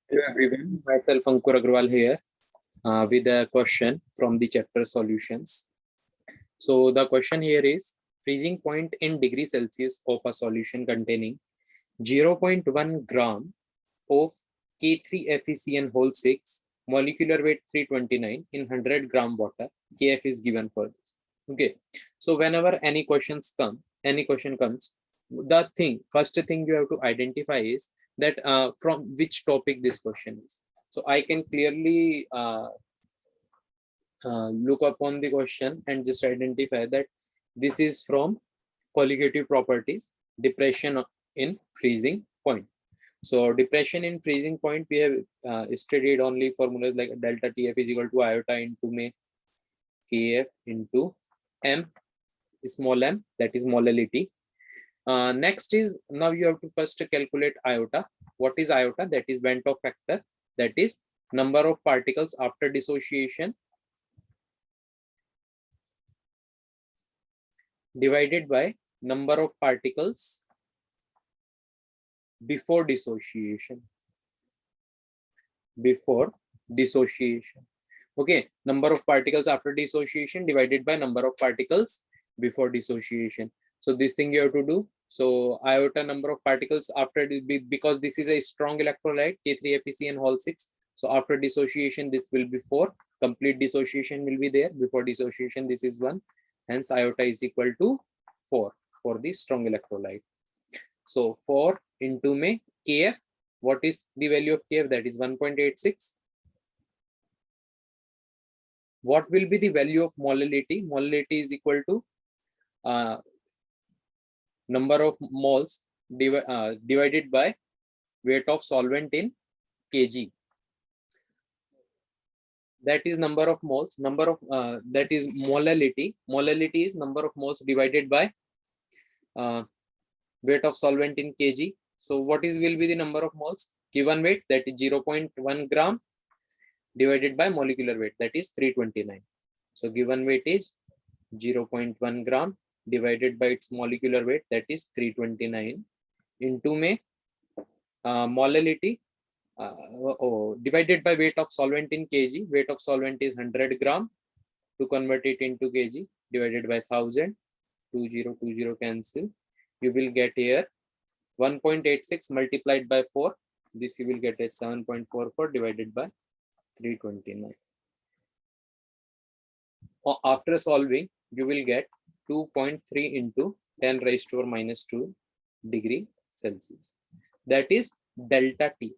Hello everyone, myself Ankur Agrawal here with a question from the chapter solutions. So the question here is freezing point in degree Celsius of a solution containing 0.1 gram of K3FeCN whole 6, molecular weight 329 in 100 gram water. Kf is given for this. Okay, so whenever any question comes, the first thing you have to identify is that from which topic this question is. So I can clearly look upon the question and just identify that this is from colligative properties, depression in freezing point. So depression in freezing point, we have studied only formulas like delta TF is equal to iota into may Kf into m, small m, that is molality. Next is, now you have to first calculate iota. What is iota? That is Bandt factor, that is number of particles after dissociation divided by number of particles before dissociation. Okay, number of particles after dissociation divided by number of particles before dissociation. So this thing you have to do. So iota number of particles after, because this is a strong electrolyte K3FeCN whole 6. So after dissociation this will be 4. Complete dissociation will be there. Before dissociation this is 1. Hence iota is equal to 4 for the strong electrolyte. So 4 into may Kf. What is the value of Kf? That is 1.86. What will be the value of molality? Molality is equal to number of moles divided by weight of solvent in kg. That is number of moles. That is molality. Molality is number of moles divided by weight of solvent in kg. So what will be the number of moles? Given weight, that is 0.1 gram divided by molecular weight, that is 329. So given weight is 0.1 gram divided by its molecular weight, that is 329, into may molality divided by weight of solvent in kg. Weight of solvent is 100 gram. To convert it into kg, divided by 1000, 20 cancel, you will get here 1.86 multiplied by 4. This you will get as 7.44 divided by 329. After solving, you will get 2.3 into 10 raised to minus 2 degree Celsius. That is delta T.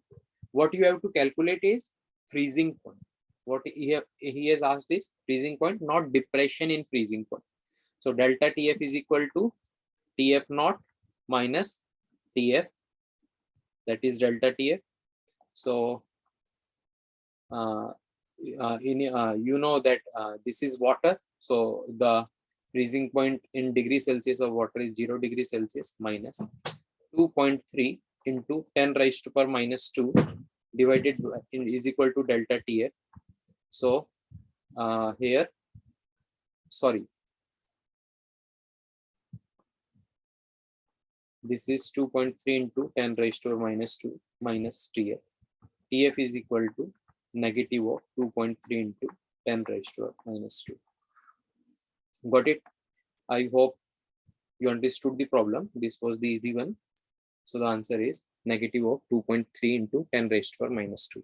What you have to calculate is freezing point. What he has asked is freezing point, not depression in freezing point. So delta TF is equal to TF naught minus TF, that is delta TF. So you know that this is water. So the freezing point in degree Celsius of water is 0 degree Celsius minus 2.3 into 10 raised to power minus 2 divided by is equal to delta TF. So here, sorry, this is 2.3 into 10 raised to minus 2 minus TF. TF is equal to negative of 2.3 into 10 raised to minus 2. Got it? I hope you understood the problem. This was the easy one. So the answer is negative of 2.3 into 10 raised to minus 2.